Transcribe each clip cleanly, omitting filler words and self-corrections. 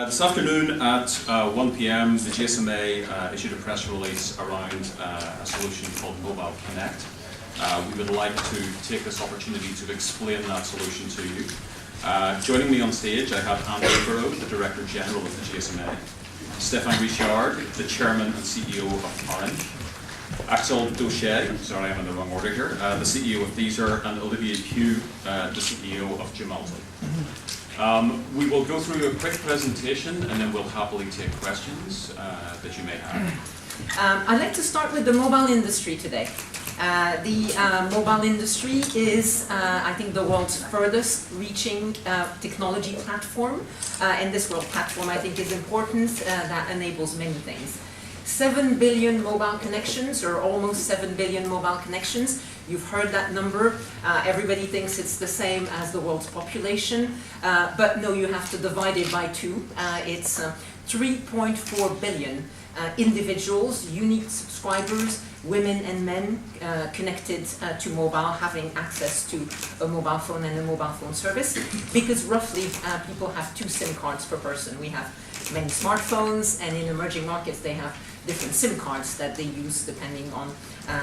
This afternoon at 1 p.m. the GSMA issued a press release around a solution called Mobile Connect. We would like to take this opportunity to explain that solution to you. Joining me on stage I have Anne Bouverot, the Director General of the GSMA, Stéphane Richard, the Chairman and CEO of Orange, Axel Daucher, sorry I'm in the wrong order here, the CEO of Deezer, and Olivier Pugh, the CEO of Gemalto. We will go through a quick presentation and then we'll happily take questions that you may have. I'd like to start with the mobile industry today. The mobile industry is, I think, the world's furthest reaching technology platform. And this world platform, I think, is important. That enables many things. 7 billion mobile connections, or almost 7 billion mobile connections. You've heard that number. Everybody thinks it's the same as the world's population. But no, you have to divide it by 2. It's 3.4 billion individuals, unique subscribers, women and men connected to mobile, having access to a mobile phone and a mobile phone service. Because roughly people have 2 SIM cards per person. We have many smartphones, and in emerging markets they have different SIM cards that they use depending on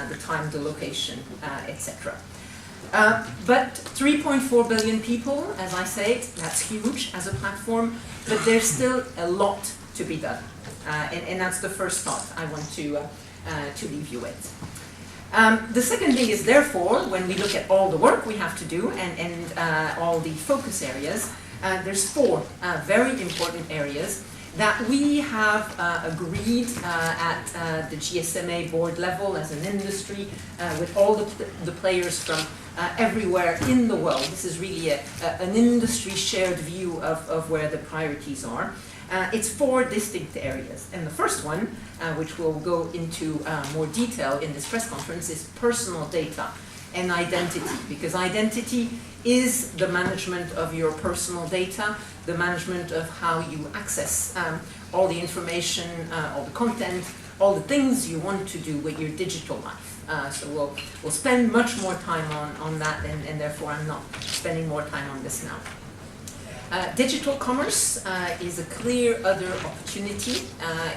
the time, the location, etc. But 3.4 billion people, as I say, that's huge as a platform, but there's still a lot to be done. And that's the first thought I want to leave you with. The second thing is, therefore, when we look at all the work we have to do and all the focus areas, there's 4 very important areas that we have agreed at the GSMA board level as an industry with all the players from everywhere in the world. This is really an industry shared view of where the priorities are. It's 4 distinct areas. And the first one, which we'll go into more detail in this press conference, is personal data and identity, because identity is the management of your personal data, the management of how you access all the information, all the content, all the things you want to do with your digital life. So we'll spend much more time on that, and therefore I'm not spending more time on this now. Digital commerce is a clear other opportunity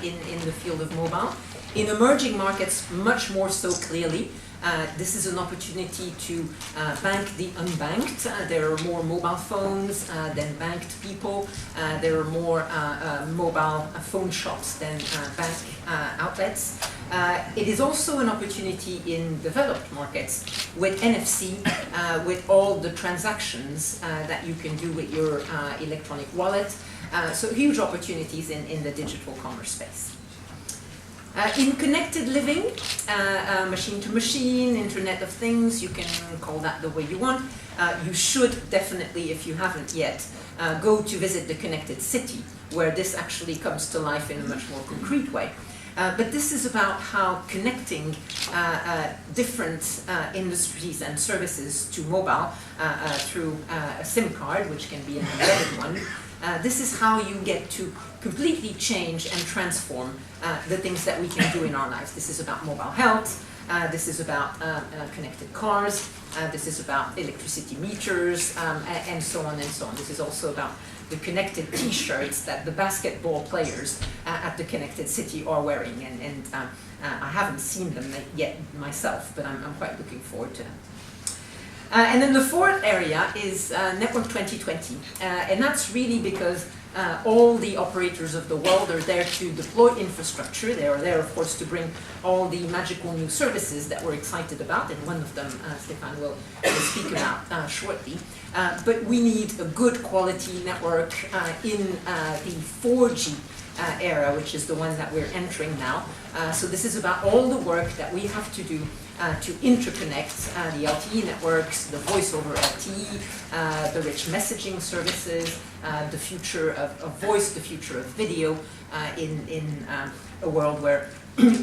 in the field of mobile. In emerging markets, much more so clearly. This is an opportunity to bank the unbanked. There are more mobile phones than banked people. There are more mobile phone shops than bank outlets. It is also an opportunity in developed markets with NFC, with all the transactions that you can do with your electronic wallet. So huge opportunities in the digital commerce space. In connected living, machine to machine, Internet of Things, you can call that the way you want. You should definitely, if you haven't yet, go to visit the connected city, where this actually comes to life in a much more concrete way. But this is about how connecting different industries and services to mobile through a SIM card, which can be an embedded one. This is how you get to completely change and transform the things that we can do in our lives. This is about mobile health, this is about connected cars, this is about electricity meters, and so on and so on. This is also about the connected t-shirts that the basketball players at the connected city are wearing. And I haven't seen them yet myself, but I'm quite looking forward to them. And then the 4th area is Network 2020, and that's really because all the operators of the world are there to deploy infrastructure. They are there, of course, to bring all the magical new services that we're excited about, and one of them Stéphane will speak about shortly. But we need a good quality network in the 4G era, which is the one that we're entering now. So this is about all the work that we have to do to interconnect the LTE networks, the voice over LTE, the rich messaging services, the future of voice, the future of video in a world where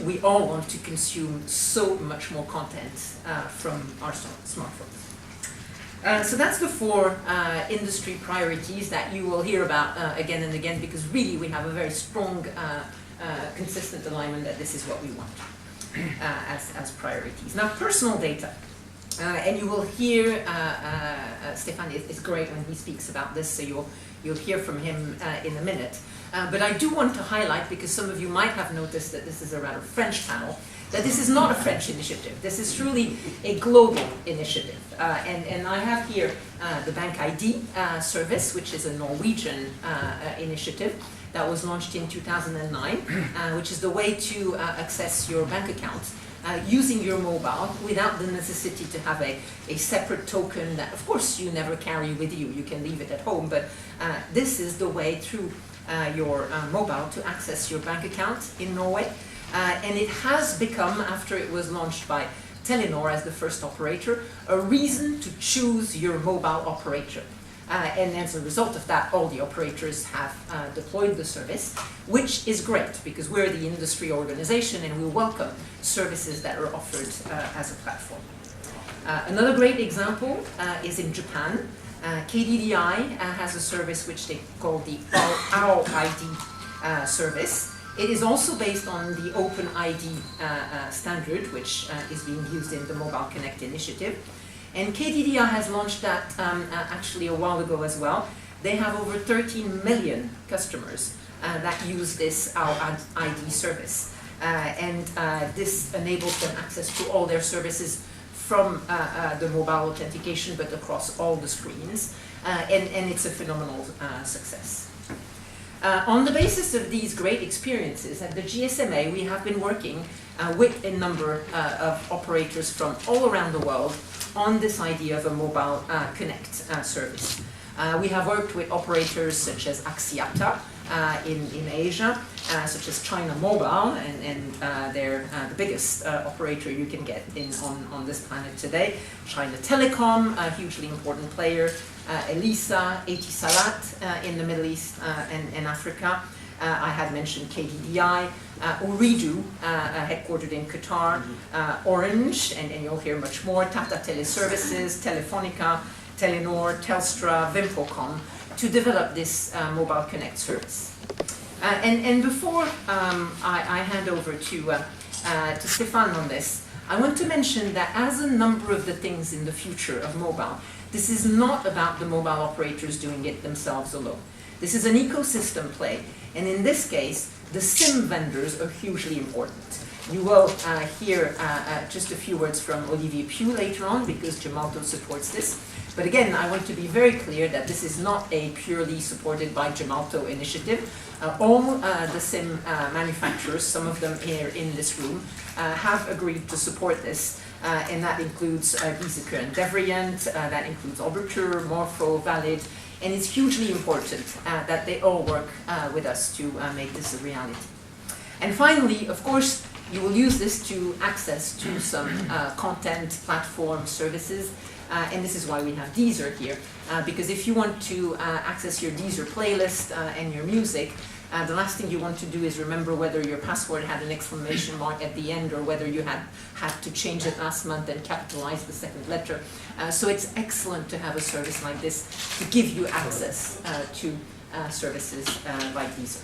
we all want to consume so much more content from our smartphones. So that's the 4 industry priorities that you will hear about again and again, because really we have a very strong, consistent alignment that this is what we want as priorities. Now, personal data. And you will hear, Stéphane is great when he speaks about this, so you'll hear from him in a minute. But I do want to highlight, because some of you might have noticed that this is a rather French panel, that this is not a French initiative. This is truly a global initiative. And I have here the Bank ID service, which is a Norwegian initiative that was launched in 2009, which is the way to access your bank account using your mobile without the necessity to have a separate token that, of course, you never carry with you. You can leave it at home, but this is the way through your mobile to access your bank account in Norway. And it has become, after it was launched by Telenor as the first operator, a reason to choose your mobile operator. And as a result of that, all the operators have deployed the service, which is great because we're the industry organization and we welcome services that are offered as a platform. Another great example is in Japan. KDDI has a service which they call the Our ID service. It is also based on the Open ID standard, which is being used in the Mobile Connect initiative. And KDDI has launched that actually a while ago as well. They have over 13 million customers that use this Our ID service. And this enables them access to all their services from the mobile authentication, but across all the screens. And it's a phenomenal success. On the basis of these great experiences at the GSMA, we have been working with a number of operators from all around the world on this idea of a mobile connect service. We have worked with operators such as Axiata in Asia, such as China Mobile, and they're the biggest operator you can get on this planet today. China Telecom, a hugely important player. Elisa, Etisalat in the Middle East and Africa. I had mentioned KDDI, Ooredoo, headquartered in Qatar, Orange, and you'll hear much more, Tata Teleservices, Telefonica, Telenor, Telstra, Vimpocom, to develop this Mobile Connect service. And before I hand over to Stéphane on this, I want to mention that as a number of the things in the future of mobile, this is not about the mobile operators doing it themselves alone. This is an ecosystem play, and in this case, the SIM vendors are hugely important. You will hear just a few words from Olivier Pugh later on, because Gemalto supports this. But again, I want to be very clear that this is not a purely supported by Gemalto initiative. All the SIM manufacturers, some of them here in this room, have agreed to support this. And that includes Giesecke and Devrient, that includes Oberture, Morpho, Valid, and it's hugely important that they all work with us to make this a reality. And finally, of course, you will use this to access to some content platform services, and this is why we have Deezer here, because if you want to access your Deezer playlist and your music, the last thing you want to do is remember whether your password had an exclamation mark at the end or whether you had to change it last month and capitalize the second letter. So it's excellent to have a service like this to give you access to services like Deezer.